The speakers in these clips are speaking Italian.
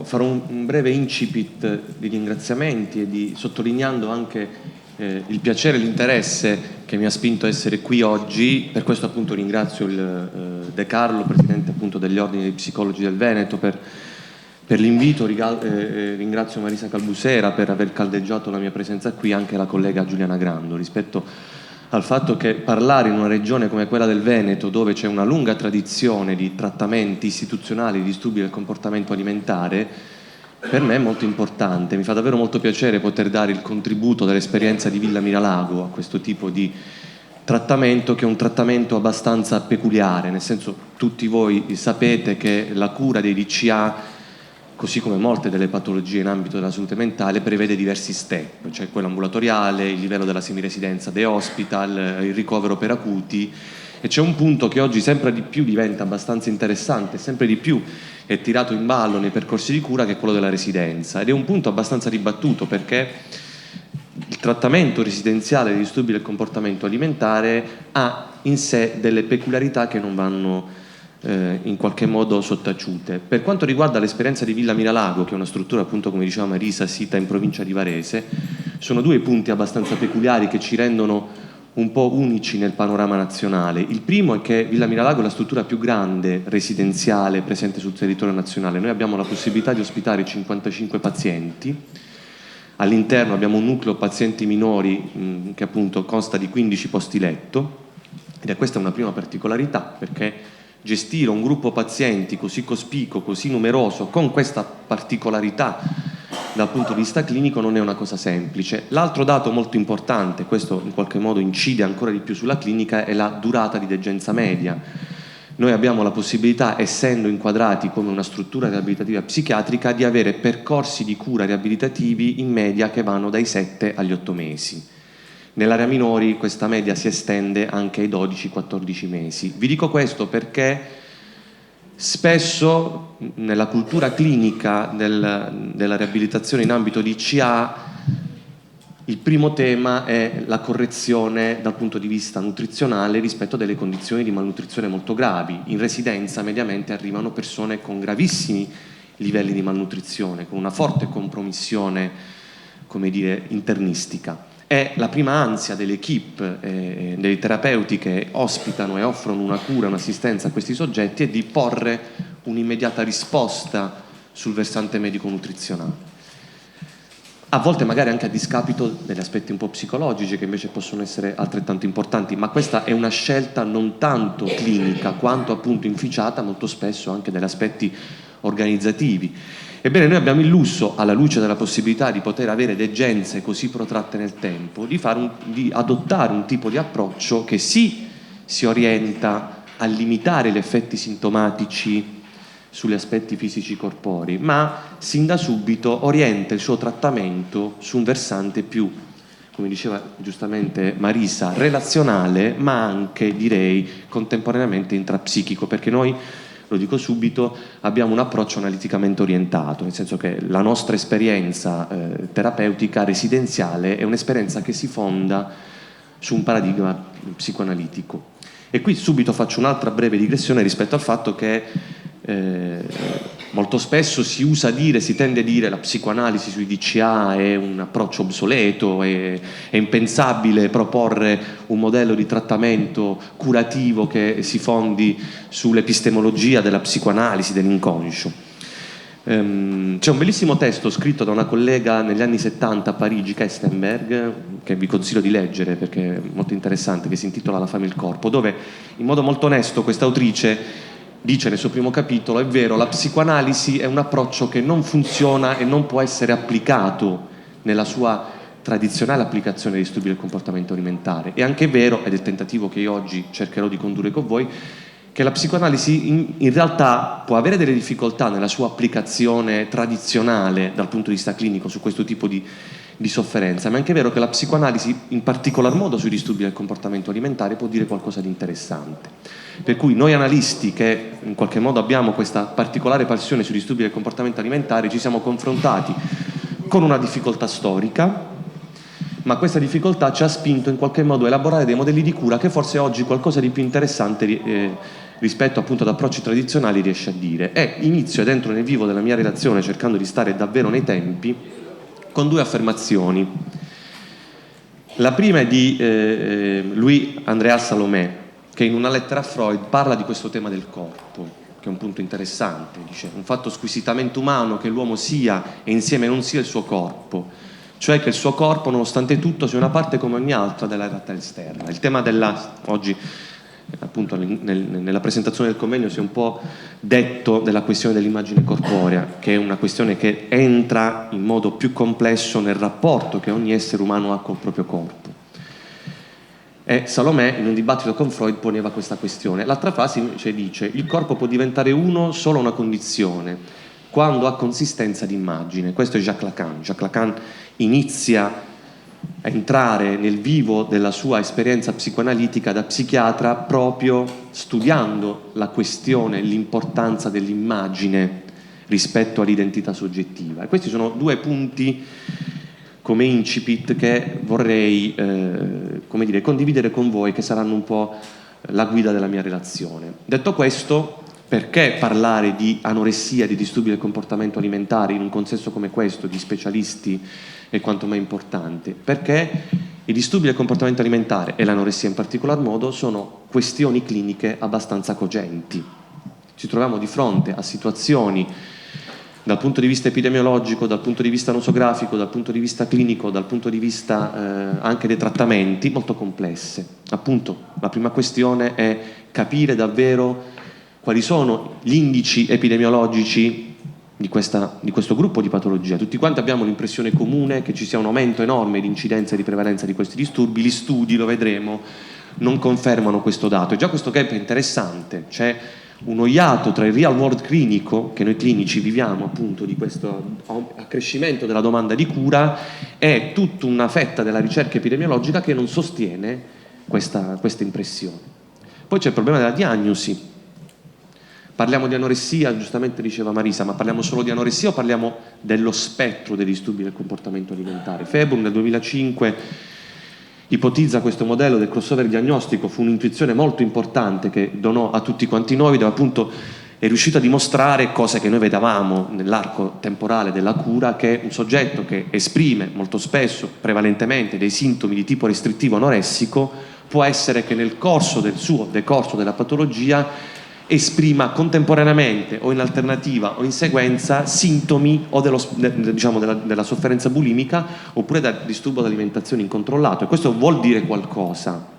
farò un breve incipit di ringraziamenti e sottolineando anche il piacere e l'interesse che mi ha spinto a essere qui oggi. Per questo appunto ringrazio il De Carlo, Presidente appunto degli Ordini dei Psicologi del Veneto, per l'invito. Ringrazio Marisa Calbusera per aver caldeggiato la mia presenza qui, anche la collega Giuliana Grando, rispetto al fatto che parlare in una regione come quella del Veneto, dove c'è una lunga tradizione di trattamenti istituzionali di disturbi del comportamento alimentare, per me è molto importante. Mi fa davvero molto piacere poter dare il contributo dell'esperienza di Villa Miralago a questo tipo di trattamento, che è un trattamento abbastanza peculiare, nel senso, tutti voi sapete che la cura dei DCA, così come molte delle patologie in ambito della salute mentale, prevede diversi step, cioè quello ambulatoriale, il livello della semiresidenza de hospital, il ricovero per acuti, e c'è un punto che oggi sempre di più diventa abbastanza interessante, sempre di più è tirato in ballo nei percorsi di cura, che è quello della residenza, ed è un punto abbastanza dibattuto perché il trattamento residenziale dei disturbi del comportamento alimentare ha in sé delle peculiarità che non vanno in qualche modo sottaciute. Per quanto riguarda l'esperienza di Villa Miralago, che è una struttura appunto, come diceva Marisa, sita in provincia di Varese, sono due punti abbastanza peculiari che ci rendono un po' unici nel panorama nazionale. Il primo è che Villa Miralago è la struttura più grande residenziale presente sul territorio nazionale. Noi abbiamo la possibilità di ospitare 55 pazienti. All'interno abbiamo un nucleo pazienti minori che appunto consta di 15 posti letto, ed è questa una prima particolarità, perché gestire un gruppo pazienti così cospicuo, così numeroso, con questa particolarità dal punto di vista clinico, non è una cosa semplice. L'altro dato molto importante, questo in qualche modo incide ancora di più sulla clinica, è la durata di degenza media. Noi abbiamo la possibilità, essendo inquadrati come una struttura riabilitativa psichiatrica, di avere percorsi di cura riabilitativi in media che vanno dai 7 agli 8 mesi. Nell'area minori questa media si estende anche ai 12-14 mesi. Vi dico questo perché spesso nella cultura clinica della riabilitazione in ambito di CA il primo tema è la correzione dal punto di vista nutrizionale rispetto a delle condizioni di malnutrizione molto gravi. In residenza mediamente arrivano persone con gravissimi livelli di malnutrizione, con una forte compromissione, come dire, internistica. È la prima ansia dell'equipe, dei terapeuti che ospitano e offrono una cura, un'assistenza a questi soggetti, è di porre un'immediata risposta sul versante medico-nutrizionale. A volte magari anche a discapito degli aspetti un po' psicologici, che invece possono essere altrettanto importanti, ma questa è una scelta non tanto clinica quanto appunto inficiata molto spesso anche dagli aspetti organizzativi. Ebbene, noi abbiamo il lusso, alla luce della possibilità di poter avere degenze così protratte nel tempo, di adottare un tipo di approccio che sì si orienta a limitare gli effetti sintomatici sugli aspetti fisici corporei, ma sin da subito orienta il suo trattamento su un versante più, come diceva giustamente Marisa, relazionale, ma anche, direi, contemporaneamente intrapsichico, perché noi, lo dico subito, abbiamo un approccio analiticamente orientato, nel senso che la nostra esperienza terapeutica residenziale è un'esperienza che si fonda su un paradigma psicoanalitico. E qui subito faccio un'altra breve digressione rispetto al fatto che molto spesso si tende a dire la psicoanalisi sui DCA è un approccio obsoleto, è impensabile proporre un modello di trattamento curativo che si fondi sull'epistemologia della psicoanalisi, dell'inconscio. C'è un bellissimo testo scritto da una collega negli anni 70 a Parigi, Kestenberg, che vi consiglio di leggere perché è molto interessante, che si intitola La fame e il corpo, dove in modo molto onesto questa autrice dice nel suo primo capitolo: è vero, la psicoanalisi è un approccio che non funziona e non può essere applicato nella sua tradizionale applicazione dei disturbi del comportamento alimentare. È anche vero, ed è il tentativo che io oggi cercherò di condurre con voi, che la psicoanalisi in realtà può avere delle difficoltà nella sua applicazione tradizionale dal punto di vista clinico su questo tipo di sofferenza, ma è anche vero che la psicoanalisi, in particolar modo sui disturbi del comportamento alimentare, può dire qualcosa di interessante. Per cui noi analisti, che in qualche modo abbiamo questa particolare passione sui disturbi del comportamento alimentare, ci siamo confrontati con una difficoltà storica, ma questa difficoltà ci ha spinto in qualche modo a elaborare dei modelli di cura che forse oggi qualcosa di più interessante rispetto appunto ad approcci tradizionali riesce a dire. E inizio ed entro nel vivo della mia relazione cercando di stare davvero nei tempi con due affermazioni. La prima è di Louis Andréas Salomé, che in una lettera a Freud parla di questo tema del corpo, che è un punto interessante. Dice: un fatto squisitamente umano che l'uomo sia e insieme non sia il suo corpo, cioè che il suo corpo, nonostante tutto, sia una parte come ogni altra della realtà esterna. Il tema oggi, appunto nella presentazione del convegno, si è un po' detto della questione dell'immagine corporea, che è una questione che entra in modo più complesso nel rapporto che ogni essere umano ha col proprio corpo. E Salomé, in un dibattito con Freud, poneva questa questione. L'altra frase invece dice: il corpo può diventare uno solo a una condizione, quando ha consistenza di immagine. Questo è Jacques Lacan. Jacques Lacan inizia a entrare nel vivo della sua esperienza psicoanalitica da psichiatra proprio studiando la questione, l'importanza dell'immagine rispetto all'identità soggettiva. E questi sono due punti come incipit che vorrei condividere con voi, che saranno un po' la guida della mia relazione. Detto questo, perché parlare di anoressia, di disturbi del comportamento alimentare in un contesto come questo di specialisti è quanto mai importante? Perché i disturbi del comportamento alimentare e l'anoressia in particolar modo sono questioni cliniche abbastanza cogenti. Ci troviamo di fronte a situazioni dal punto di vista epidemiologico, dal punto di vista nosografico, dal punto di vista clinico, dal punto di vista anche dei trattamenti, molto complesse. Appunto, la prima questione è capire davvero quali sono gli indici epidemiologici di questo gruppo di patologia. Tutti quanti abbiamo l'impressione comune che ci sia un aumento enorme di incidenza e di prevalenza di questi disturbi. Gli studi, lo vedremo, non confermano questo dato. E già questo gap è interessante. C'è uno iato tra il real world clinico, che noi clinici viviamo appunto di questo accrescimento della domanda di cura, e tutta una fetta della ricerca epidemiologica che non sostiene questa impressione. Poi c'è il problema della diagnosi. Parliamo di anoressia, giustamente diceva Marisa, ma parliamo solo di anoressia o parliamo dello spettro dei disturbi del comportamento alimentare? Februm nel 2005 ipotizza questo modello del crossover diagnostico, fu un'intuizione molto importante che donò a tutti quanti noi, dove appunto è riuscito a dimostrare cose che noi vedevamo nell'arco temporale della cura, che un soggetto che esprime molto spesso, prevalentemente, dei sintomi di tipo restrittivo anoressico, può essere che nel corso del suo decorso della patologia esprima contemporaneamente o in alternativa o in sequenza sintomi o della sofferenza bulimica oppure da disturbo d'alimentazione incontrollato, e questo vuol dire qualcosa.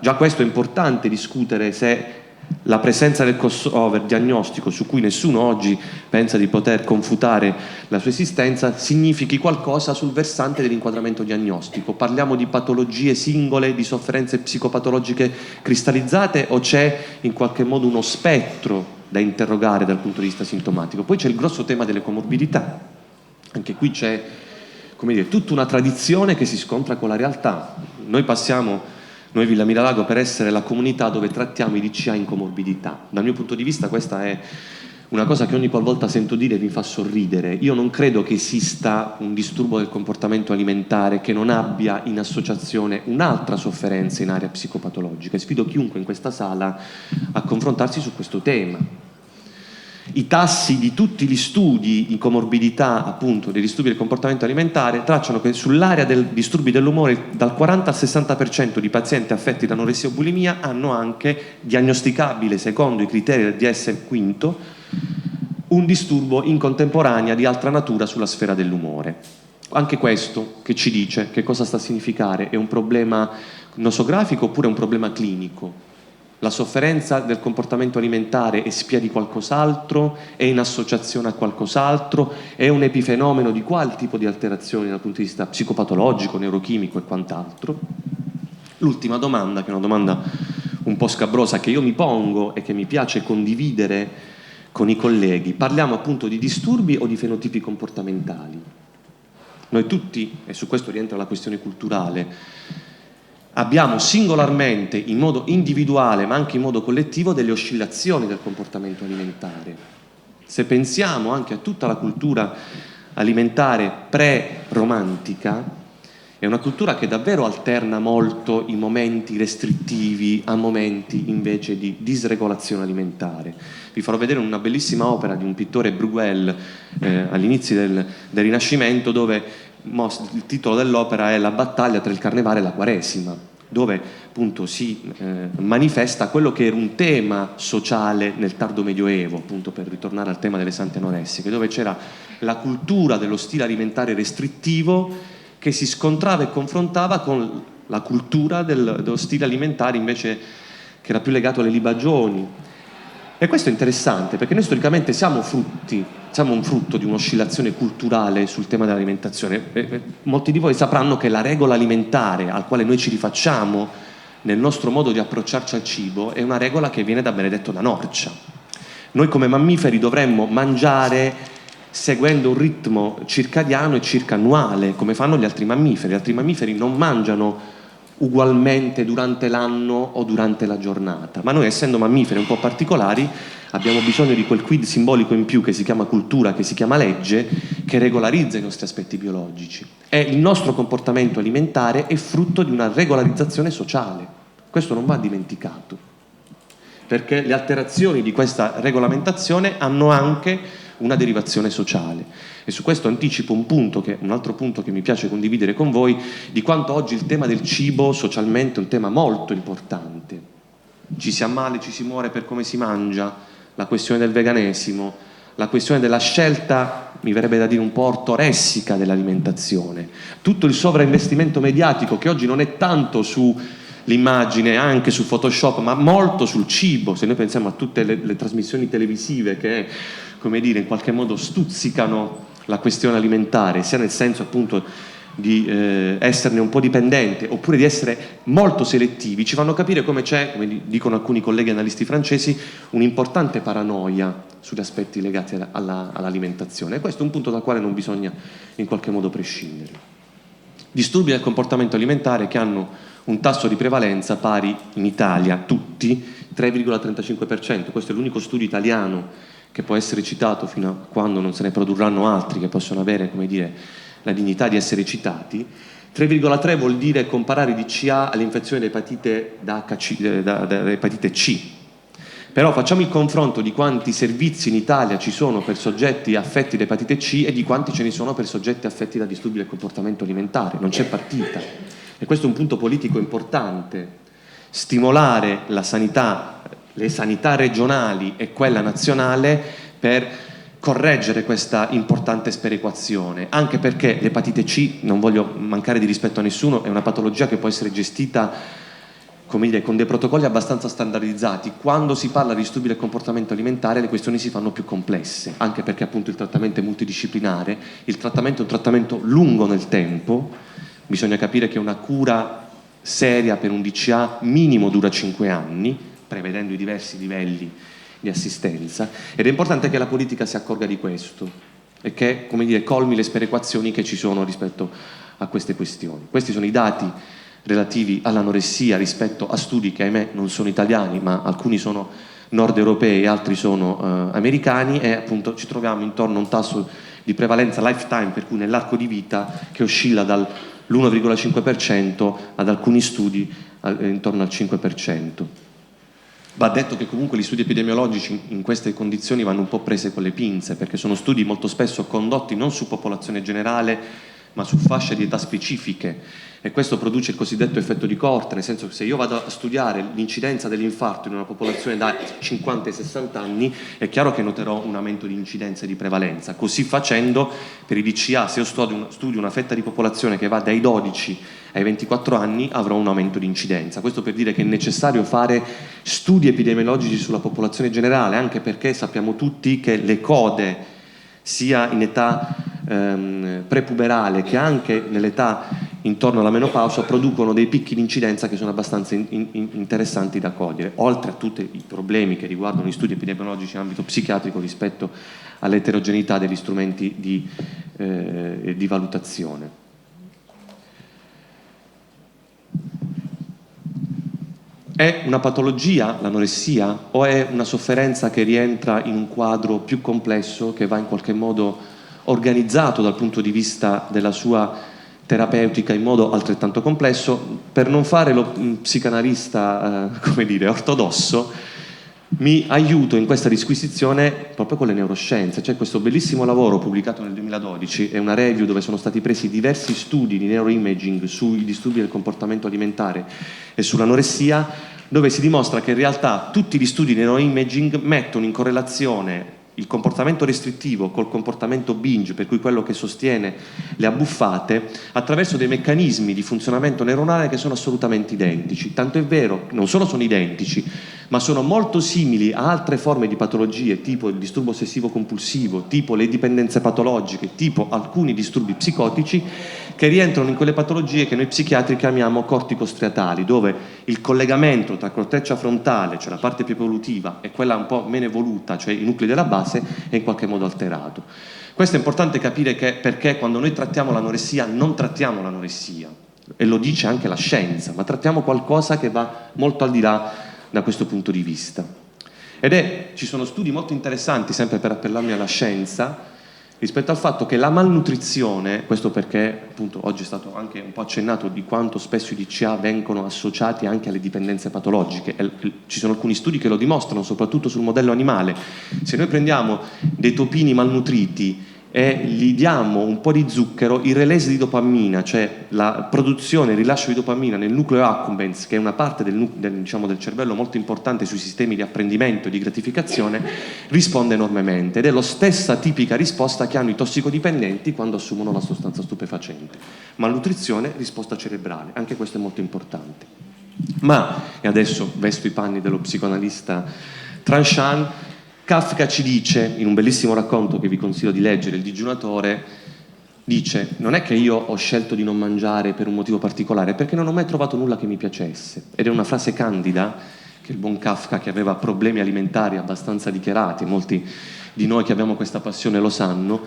Già questo è importante discutere, se la presenza del crossover diagnostico, su cui nessuno oggi pensa di poter confutare la sua esistenza, significhi qualcosa sul versante dell'inquadramento diagnostico. Parliamo di patologie singole, di sofferenze psicopatologiche cristallizzate, o c'è in qualche modo uno spettro da interrogare dal punto di vista sintomatico? Poi c'è il grosso tema delle comorbidità. Anche qui c'è, come dire, tutta una tradizione che si scontra con la realtà. Noi Villa Miralago, per essere la comunità dove trattiamo i DCA in comorbidità. Dal mio punto di vista questa è una cosa che ogni qualvolta sento dire mi fa sorridere. Io non credo che esista un disturbo del comportamento alimentare che non abbia in associazione un'altra sofferenza in area psicopatologica, e sfido chiunque in questa sala a confrontarsi su questo tema. I tassi di tutti gli studi di comorbidità, appunto, dei disturbi del comportamento alimentare tracciano che sull'area dei disturbi dell'umore dal 40 al 60% di pazienti affetti da anoressia o bulimia hanno anche diagnosticabile, secondo i criteri del DSM-5, un disturbo in contemporanea di altra natura sulla sfera dell'umore. Anche questo che ci dice che cosa sta a significare? È un problema nosografico oppure è un problema clinico? La sofferenza del comportamento alimentare è spia di qualcos'altro? È in associazione a qualcos'altro? È un epifenomeno di qual tipo di alterazioni dal punto di vista psicopatologico, neurochimico e quant'altro? L'ultima domanda, che è una domanda un po' scabrosa, che io mi pongo e che mi piace condividere con i colleghi: parliamo appunto di disturbi o di fenotipi comportamentali? Noi tutti, e su questo rientra la questione culturale, abbiamo singolarmente, in modo individuale ma anche in modo collettivo, delle oscillazioni del comportamento alimentare. Se pensiamo anche a tutta la cultura alimentare pre-romantica, È una cultura che davvero alterna molto i momenti restrittivi a momenti invece di disregolazione alimentare. Vi farò vedere una bellissima opera di un pittore Bruegel all'inizio del Rinascimento, dove il titolo dell'opera è La battaglia tra il carnevale e la Quaresima, dove appunto si manifesta quello che era un tema sociale nel tardo Medioevo, appunto per ritornare al tema delle sante anoressiche, dove c'era la cultura dello stile alimentare restrittivo che si scontrava e confrontava con la cultura dello stile alimentare invece che era più legato alle libagioni. E questo è interessante perché noi storicamente siamo un frutto di un'oscillazione culturale sul tema dell'alimentazione. Molti di voi sapranno che la regola alimentare al quale noi ci rifacciamo nel nostro modo di approcciarci al cibo è una regola che viene da Benedetto da Norcia. Noi come mammiferi dovremmo mangiare seguendo un ritmo circadiano e circannuale, come fanno gli altri mammiferi. Gli altri mammiferi non mangiano ugualmente durante l'anno o durante la giornata, ma noi, essendo mammiferi un po' particolari, abbiamo bisogno di quel quid simbolico in più che si chiama cultura, che si chiama legge, che regolarizza i nostri aspetti biologici. E il nostro comportamento alimentare è frutto di una regolarizzazione sociale. Questo non va dimenticato, perché le alterazioni di questa regolamentazione hanno anche una derivazione sociale. E su questo anticipo un altro punto che mi piace condividere con voi, di quanto oggi il tema del cibo socialmente è un tema molto importante. Ci si ammala, ci si muore per come si mangia, la questione del veganesimo, la questione della scelta, mi verrebbe da dire un po' ortoressica dell'alimentazione, tutto il sovrainvestimento mediatico che oggi non è tanto su l'immagine, anche su Photoshop, ma molto sul cibo. Se noi pensiamo a tutte le trasmissioni televisive che, come dire, in qualche modo stuzzicano la questione alimentare, sia nel senso appunto di esserne un po' dipendente oppure di essere molto selettivi, ci fanno capire come c'è, come dicono alcuni colleghi analisti francesi, un'importante paranoia sugli aspetti legati all'alimentazione. E questo è un punto dal quale non bisogna in qualche modo prescindere. Disturbi del comportamento alimentare che hanno un tasso di prevalenza pari in Italia, tutti, 3,35%. Questo è l'unico studio italiano che può essere citato fino a quando non se ne produrranno altri che possono avere, come dire, la dignità di essere citati. 3,3 vuol dire comparare i DCA all'infezione da epatite C. Però facciamo il confronto di quanti servizi in Italia ci sono per soggetti affetti da epatite C e di quanti ce ne sono per soggetti affetti da disturbi del comportamento alimentare. Non c'è partita. E questo è un punto politico importante. Stimolare la sanità, le sanità regionali e quella nazionale per correggere questa importante sperequazione, anche perché l'epatite C, non voglio mancare di rispetto a nessuno, è una patologia che può essere gestita, come dire, con dei protocolli abbastanza standardizzati. Quando si parla di disturbi del comportamento alimentare le questioni si fanno più complesse, anche perché appunto il trattamento è multidisciplinare, il trattamento è un trattamento lungo nel tempo, bisogna capire che una cura seria per un DCA minimo dura 5 anni, prevedendo i diversi livelli di assistenza, ed è importante che la politica si accorga di questo e che, come dire, colmi le sperequazioni che ci sono rispetto a queste questioni. Questi sono i dati relativi all'anoressia rispetto a studi che, ahimè, non sono italiani, ma alcuni sono nord europei e altri sono americani, e appunto ci troviamo intorno a un tasso di prevalenza lifetime, per cui nell'arco di vita, che oscilla dall'1,5% ad alcuni studi intorno al 5%. Va detto che comunque gli studi epidemiologici in queste condizioni vanno un po' prese con le pinze, perché sono studi molto spesso condotti non su popolazione generale, ma su fasce di età specifiche, e questo produce il cosiddetto effetto di coorte, nel senso che se io vado a studiare l'incidenza dell'infarto in una popolazione da 50 ai 60 anni, è chiaro che noterò un aumento di incidenza e di prevalenza. Così facendo, per i DCA, se io studio una fetta di popolazione che va dai 12 ai 24 anni, avrò un aumento di incidenza. Questo per dire che è necessario fare studi epidemiologici sulla popolazione generale, anche perché sappiamo tutti che le code, sia in età prepuberale che anche nell'età intorno alla menopausa, producono dei picchi di incidenza che sono abbastanza interessanti da cogliere, oltre a tutti i problemi che riguardano gli studi epidemiologici in ambito psichiatrico rispetto all'eterogeneità degli strumenti di valutazione. È una patologia l'anoressia o è una sofferenza che rientra in un quadro più complesso, che va in qualche modo organizzato dal punto di vista della sua terapeutica in modo altrettanto complesso. Per non fare lo psicanalista, come dire, ortodosso, mi aiuto in questa disquisizione proprio con le neuroscienze. C'è questo bellissimo lavoro pubblicato nel 2012, è una review dove sono stati presi diversi studi di neuroimaging sui disturbi del comportamento alimentare e sull'anoressia, dove si dimostra che in realtà tutti gli studi di neuroimaging mettono in correlazione il comportamento restrittivo col comportamento binge, per cui quello che sostiene le abbuffate, attraverso dei meccanismi di funzionamento neuronale che sono assolutamente identici. Tanto è vero, non solo sono identici, ma sono molto simili a altre forme di patologie, tipo il disturbo ossessivo compulsivo, tipo le dipendenze patologiche, tipo alcuni disturbi psicotici, che rientrano in quelle patologie che noi psichiatri chiamiamo corticostriatali, dove il collegamento tra corteccia frontale, cioè la parte più evolutiva, e quella un po' meno evoluta, cioè i nuclei della base, è in qualche modo alterato. Questo è importante capire perché quando noi trattiamo l'anoressia non trattiamo l'anoressia, e lo dice anche la scienza, ma trattiamo qualcosa che va molto al di là da questo punto di vista. Ci sono studi molto interessanti, sempre per appellarmi alla scienza, rispetto al fatto che la malnutrizione, questo perché appunto oggi è stato anche un po' accennato di quanto spesso i DCA vengono associati anche alle dipendenze patologiche, ci sono alcuni studi che lo dimostrano, soprattutto sul modello animale. Se noi prendiamo dei topini malnutriti e gli diamo un po' di zucchero, il release di dopamina, cioè la produzione e il rilascio di dopamina nel nucleo accumbens, che è una parte del cervello molto importante sui sistemi di apprendimento e di gratificazione, risponde enormemente, ed è la stessa tipica risposta che hanno i tossicodipendenti quando assumono la sostanza stupefacente. Malnutrizione, risposta cerebrale, anche questo è molto importante. Ma, e adesso vesto i panni dello psicoanalista Tranchant, Kafka ci dice, in un bellissimo racconto che vi consiglio di leggere, Il digiunatore, dice: non è che io ho scelto di non mangiare per un motivo particolare, perché non ho mai trovato nulla che mi piacesse. Ed è una frase candida, che il buon Kafka, che aveva problemi alimentari abbastanza dichiarati, molti di noi che abbiamo questa passione lo sanno,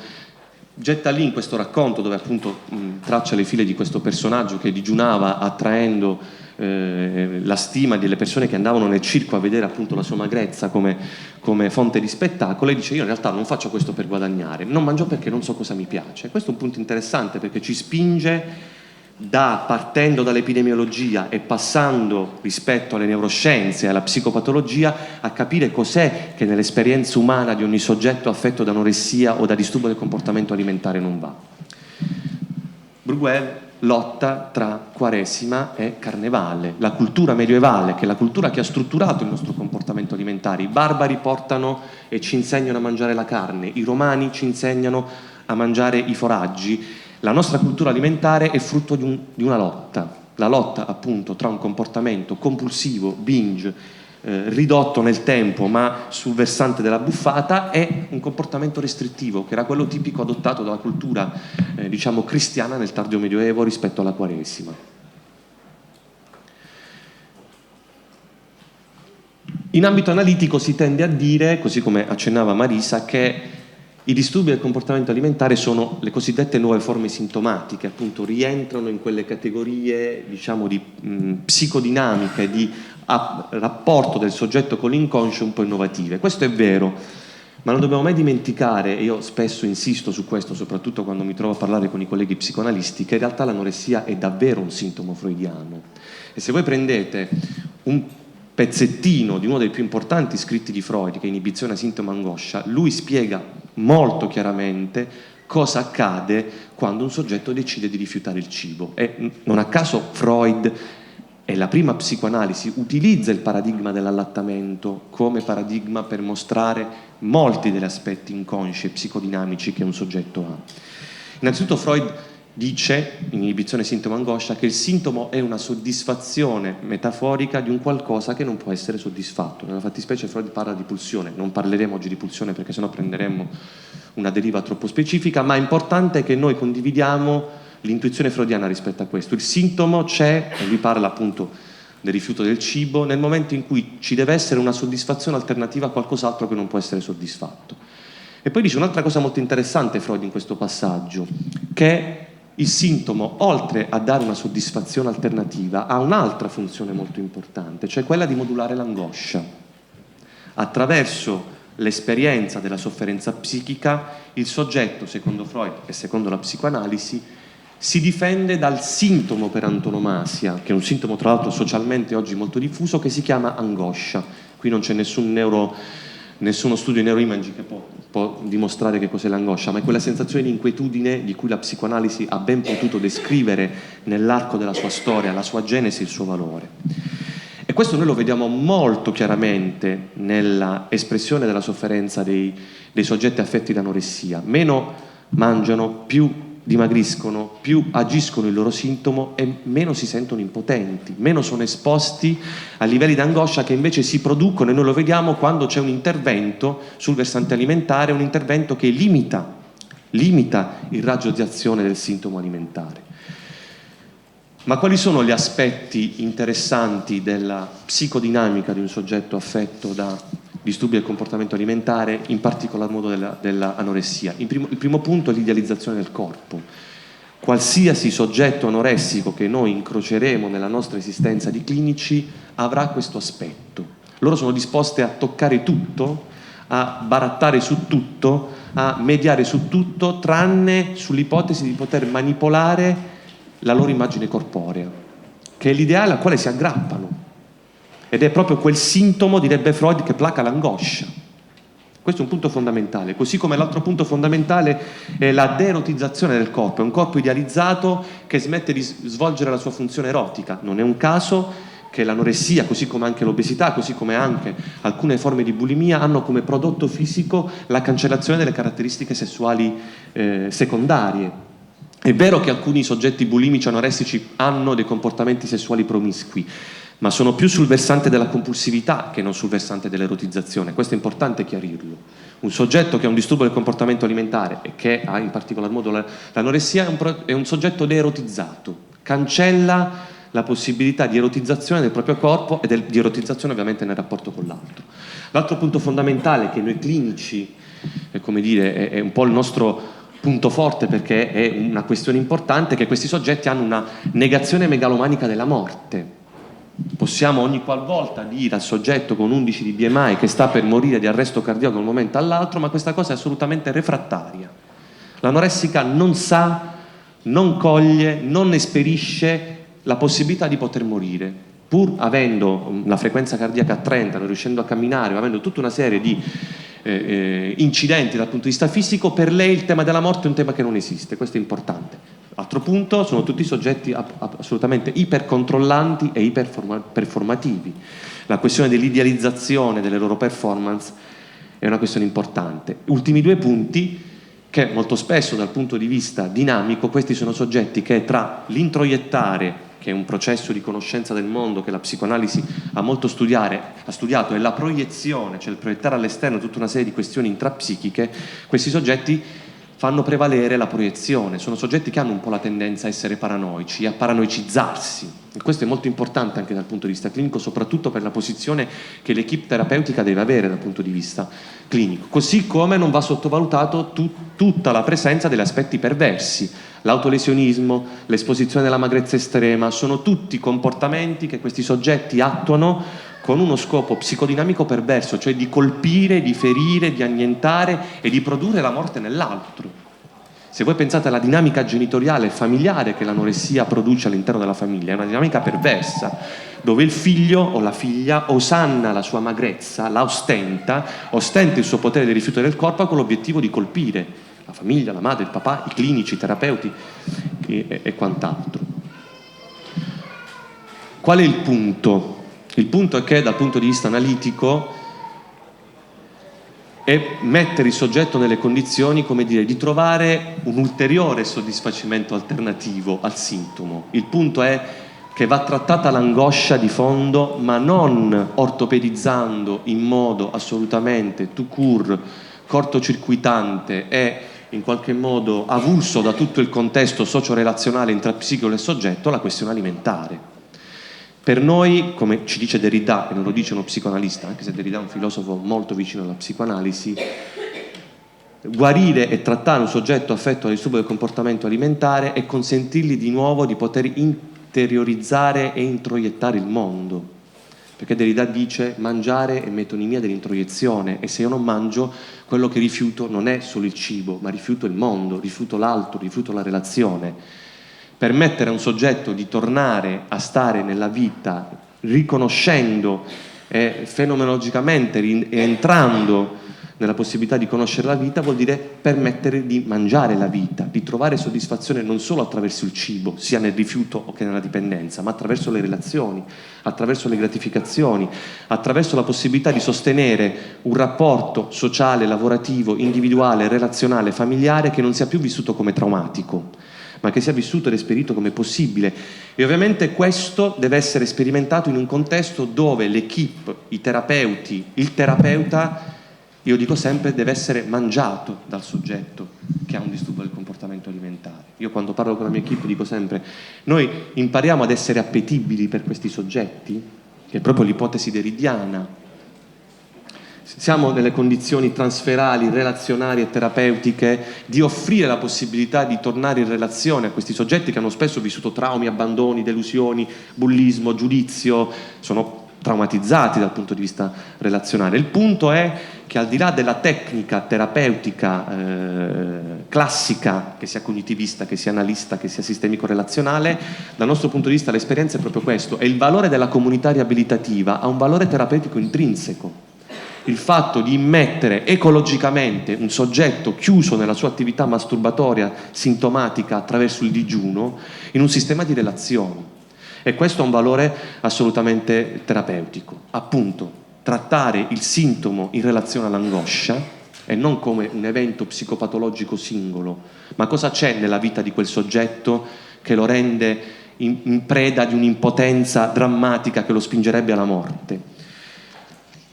getta lì in questo racconto, dove appunto traccia le file di questo personaggio che digiunava attraendo la stima delle persone che andavano nel circo a vedere appunto la sua magrezza come fonte di spettacolo, e dice: io in realtà non faccio questo per guadagnare, non mangio perché non so cosa mi piace. Questo è un punto interessante, perché ci spinge partendo dall'epidemiologia e passando rispetto alle neuroscienze e alla psicopatologia a capire cos'è che nell'esperienza umana di ogni soggetto affetto da anoressia o da disturbo del comportamento alimentare non va. Bruguel lotta tra Quaresima e Carnevale, la cultura medievale, che è la cultura che ha strutturato il nostro comportamento alimentare. I barbari portano e ci insegnano a mangiare la carne, i romani ci insegnano a mangiare i foraggi. La nostra cultura alimentare è frutto di una lotta, la lotta appunto tra un comportamento compulsivo, binge, ridotto nel tempo ma sul versante della buffata, e un comportamento restrittivo, che era quello tipico adottato dalla cultura cristiana nel tardo medioevo rispetto alla Quaresima. In ambito analitico si tende a dire, così come accennava Marisa, che i disturbi del comportamento alimentare sono le cosiddette nuove forme sintomatiche, appunto rientrano in quelle categorie di psicodinamica e di rapporto del soggetto con l'inconscio un po' innovative. Questo è vero, ma non dobbiamo mai dimenticare, e io spesso insisto su questo, soprattutto quando mi trovo a parlare con i colleghi psicoanalisti, che in realtà l'anoressia è davvero un sintomo freudiano. E se voi prendete un pezzettino di uno dei più importanti scritti di Freud, che è Inibizione, sintomo, angoscia, lui spiega molto chiaramente cosa accade quando un soggetto decide di rifiutare il cibo. E non a caso Freud, e la prima psicoanalisi, utilizza il paradigma dell'allattamento come paradigma per mostrare molti degli aspetti inconsci e psicodinamici che un soggetto ha. Innanzitutto Freud dice, in Inibizione, sintomo, angoscia, che il sintomo è una soddisfazione metaforica di un qualcosa che non può essere soddisfatto. Nella fattispecie Freud parla di pulsione, non parleremo oggi di pulsione perché sennò prenderemmo una deriva troppo specifica, ma è importante che noi condividiamo l'intuizione freudiana rispetto a questo. Il sintomo c'è, e lui parla appunto del rifiuto del cibo, nel momento in cui ci deve essere una soddisfazione alternativa a qualcos'altro che non può essere soddisfatto. E poi dice un'altra cosa molto interessante Freud in questo passaggio, che il sintomo, oltre a dare una soddisfazione alternativa, ha un'altra funzione molto importante, cioè quella di modulare l'angoscia. Attraverso l'esperienza della sofferenza psichica, il soggetto, secondo Freud e secondo la psicoanalisi, si difende dal sintomo per antonomasia, che è un sintomo tra l'altro socialmente oggi molto diffuso, che si chiama angoscia. Qui non c'è nessuno studio di neuroimaging che può dimostrare che cos'è l'angoscia, ma è quella sensazione di inquietudine di cui la psicoanalisi ha ben potuto descrivere nell'arco della sua storia, la sua genesi e il suo valore. E questo noi lo vediamo molto chiaramente nella espressione della sofferenza dei soggetti affetti da anoressia. Meno mangiano, più dimagriscono, più agiscono il loro sintomo e meno si sentono impotenti, meno sono esposti a livelli di angoscia che invece si producono, e noi lo vediamo quando c'è un intervento sul versante alimentare, un intervento che limita il raggio di azione del sintomo alimentare. Ma quali sono gli aspetti interessanti della psicodinamica di un soggetto affetto da disturbi del comportamento alimentare, in particolar modo dell'anoressia? Il primo punto è l'idealizzazione del corpo. Qualsiasi soggetto anoressico che noi incroceremo nella nostra esistenza di clinici avrà questo aspetto. Loro sono disposti a toccare tutto, a barattare su tutto, a mediare su tutto, tranne sull'ipotesi di poter manipolare la loro immagine corporea, che è l'ideale al quale si aggrappano. Ed è proprio quel sintomo, direbbe Freud, che placa l'angoscia. Questo è un punto fondamentale, così come l'altro punto fondamentale è la derotizzazione del corpo. È un corpo idealizzato che smette di svolgere la sua funzione erotica. Non è un caso che l'anoressia, così come anche l'obesità, così come anche alcune forme di bulimia, hanno come prodotto fisico la cancellazione delle caratteristiche sessuali secondarie. È vero che alcuni soggetti bulimici anoressici hanno dei comportamenti sessuali promiscui, ma sono più sul versante della compulsività che non sul versante dell'erotizzazione. Questo è importante chiarirlo. Un soggetto che ha un disturbo del comportamento alimentare e che ha in particolar modo l'anoressia è un soggetto deerotizzato, cancella la possibilità di erotizzazione del proprio corpo e di erotizzazione ovviamente nel rapporto con l'altro. L'altro punto fondamentale che noi clinici, è un po' il nostro punto forte, perché è una questione importante, che questi soggetti hanno una negazione megalomanica della morte. Possiamo ogni qualvolta dire al soggetto con 11 di BMI che sta per morire di arresto cardiaco da un momento all'altro, ma questa cosa è assolutamente refrattaria. L'anoressica non sa, non coglie, non esperisce la possibilità di poter morire, pur avendo la frequenza cardiaca a 30, non riuscendo a camminare, o avendo tutta una serie di incidenti dal punto di vista fisico. Per lei il tema della morte è un tema che non esiste, questo è importante. Altro punto, sono tutti soggetti assolutamente ipercontrollanti e iperperformativi. La questione dell'idealizzazione delle loro performance è una questione importante. Ultimi due punti, che molto spesso dal punto di vista dinamico questi sono soggetti che tra l'introiettare, che è un processo di conoscenza del mondo che la psicoanalisi ha molto studiato, e la proiezione, cioè il proiettare all'esterno tutta una serie di questioni intrapsichiche, questi soggetti fanno prevalere la proiezione. Sono soggetti che hanno un po' la tendenza a essere paranoici, a paranoicizzarsi. E questo è molto importante anche dal punto di vista clinico, soprattutto per la posizione che l'equipe terapeutica deve avere dal punto di vista clinico. Così come non va sottovalutato tutta la presenza degli aspetti perversi. L'autolesionismo, l'esposizione della magrezza estrema, sono tutti comportamenti che questi soggetti attuano con uno scopo psicodinamico perverso, cioè di colpire, di ferire, di annientare e di produrre la morte nell'altro. Se voi pensate alla dinamica genitoriale e familiare che l'anoressia produce all'interno della famiglia, è una dinamica perversa, dove il figlio o la figlia osanna la sua magrezza, la ostenta il suo potere di rifiuto del corpo con l'obiettivo di colpire la famiglia, la madre, il papà, i clinici, i terapeuti e quant'altro. Qual è il punto? Il punto è che dal punto di vista analitico è mettere il soggetto nelle condizioni, di trovare un ulteriore soddisfacimento alternativo al sintomo. Il punto è che va trattata l'angoscia di fondo, ma non ortopedizzando in modo assolutamente tout court, cortocircuitante e in qualche modo avulso da tutto il contesto socio-relazionale intrapsichico del soggetto, la questione alimentare. Per noi, come ci dice Derrida, e non lo dice uno psicoanalista, anche se Derrida è un filosofo molto vicino alla psicoanalisi, guarire e trattare un soggetto affetto da disturbo del comportamento alimentare è consentirgli di nuovo di poter interiorizzare e introiettare il mondo. Perché Derrida dice: mangiare è metonimia dell'introiezione, e se io non mangio, quello che rifiuto non è solo il cibo, ma rifiuto il mondo, rifiuto l'altro, rifiuto la relazione. permettere a un soggetto di tornare a stare nella vita riconoscendo e fenomenologicamente entrando nella possibilità di conoscere la vita, vuol dire permettere di mangiare la vita, di trovare soddisfazione non solo attraverso il cibo, sia nel rifiuto o che nella dipendenza, ma attraverso le relazioni, attraverso le gratificazioni, attraverso la possibilità di sostenere un rapporto sociale, lavorativo, individuale, relazionale, familiare che non sia più vissuto come traumatico, ma che sia vissuto ed esperito come possibile. E ovviamente questo deve essere sperimentato in un contesto dove l'equipe, i terapeuti, il terapeuta, io dico sempre, deve essere mangiato dal soggetto che ha un disturbo del comportamento alimentare. Io quando parlo con la mia equipe dico sempre, noi impariamo ad essere appetibili per questi soggetti, che è proprio l'ipotesi deridiana. Siamo nelle condizioni transferali, relazionali e terapeutiche di offrire la possibilità di tornare in relazione a questi soggetti che hanno spesso vissuto traumi, abbandoni, delusioni, bullismo, giudizio, sono traumatizzati dal punto di vista relazionale. Il punto è che al di là della tecnica terapeutica classica, che sia cognitivista, che sia analista, che sia sistemico-relazionale, dal nostro punto di vista l'esperienza è proprio questo, e il valore della comunità riabilitativa ha un valore terapeutico intrinseco. Il fatto di immettere ecologicamente un soggetto chiuso nella sua attività masturbatoria sintomatica attraverso il digiuno in un sistema di relazioni. E questo ha un valore assolutamente terapeutico. Appunto, trattare il sintomo in relazione all'angoscia e non come un evento psicopatologico singolo, ma cosa c'è nella vita di quel soggetto che lo rende in preda di un'impotenza drammatica che lo spingerebbe alla morte.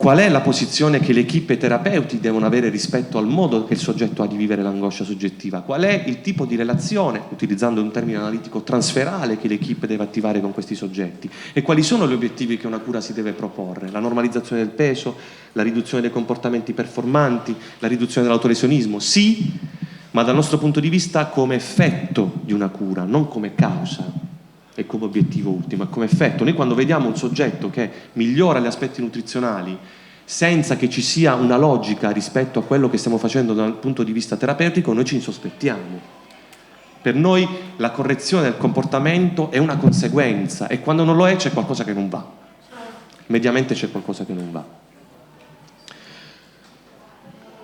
Qual è la posizione che le equipe terapeuti devono avere rispetto al modo che il soggetto ha di vivere l'angoscia soggettiva? Qual è il tipo di relazione, utilizzando un termine analitico, transferale che l'equipe deve attivare con questi soggetti? E quali sono gli obiettivi che una cura si deve proporre? La normalizzazione del peso, la riduzione dei comportamenti performanti, la riduzione dell'autolesionismo? Sì, ma dal nostro punto di vista come effetto di una cura, non come causa e come obiettivo ultimo, come effetto. Noi quando vediamo un soggetto che migliora gli aspetti nutrizionali senza che ci sia una logica rispetto a quello che stiamo facendo dal punto di vista terapeutico, noi ci insospettiamo. Per noi la correzione del comportamento è una conseguenza e quando non lo è c'è qualcosa che non va. Mediamente c'è qualcosa che non va.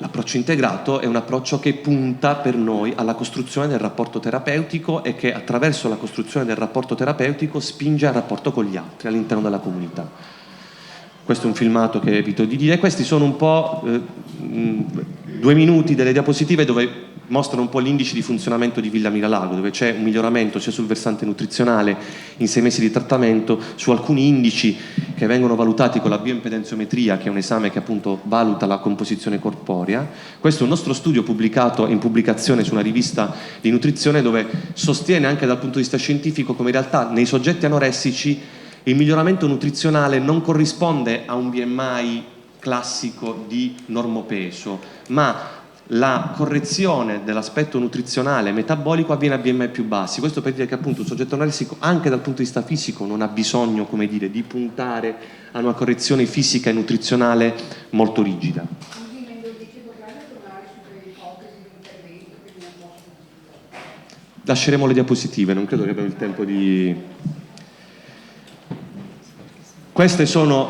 L'approccio integrato è un approccio che punta per noi alla costruzione del rapporto terapeutico e che attraverso la costruzione del rapporto terapeutico spinge al rapporto con gli altri all'interno della comunità. Questo è un filmato che evito di dire. Questi sono un po' 2 minuti delle diapositive dove mostrano un po' gli indici di funzionamento di Villa Miralago, dove c'è un miglioramento sia sul versante nutrizionale in 6 mesi di trattamento, su alcuni indici che vengono valutati con la bioimpedenziometria, che è un esame che appunto valuta la composizione corporea. Questo è un nostro studio pubblicato in pubblicazione su una rivista di nutrizione dove sostiene anche dal punto di vista scientifico come in realtà nei soggetti anoressici il miglioramento nutrizionale non corrisponde a un BMI classico di normopeso, ma la correzione dell'aspetto nutrizionale metabolico avviene a BMI più bassi. Questo per dire che appunto un soggetto anoressico anche dal punto di vista fisico non ha bisogno, come dire, di puntare a una correzione fisica e nutrizionale molto rigida. Lasceremo le diapositive, non credo che abbiamo il tempo di... Queste sono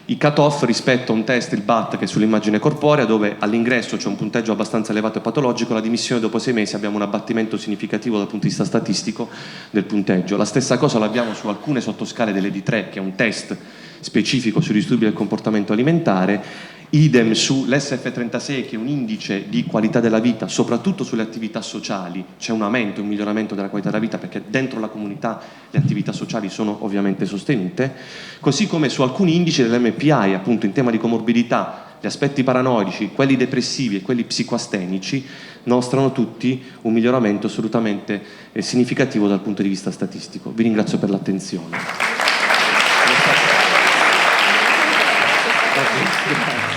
i cut-off rispetto a un test, il BAT, che è sull'immagine corporea, dove all'ingresso c'è un punteggio abbastanza elevato e patologico, alla dimissione dopo 6 mesi abbiamo un abbattimento significativo dal punto di vista statistico del punteggio. La stessa cosa l'abbiamo su alcune sottoscale dell'ED3, che è un test specifico sui disturbi del comportamento alimentare, idem sull'SF36, che è un indice di qualità della vita, soprattutto sulle attività sociali. C'è un aumento, un miglioramento della qualità della vita perché dentro la comunità le attività sociali sono ovviamente sostenute, così come su alcuni indici dell'MPI, appunto in tema di comorbidità, gli aspetti paranoidici, quelli depressivi e quelli psicoastenici mostrano tutti un miglioramento assolutamente significativo dal punto di vista statistico. Vi ringrazio per l'attenzione. Grazie.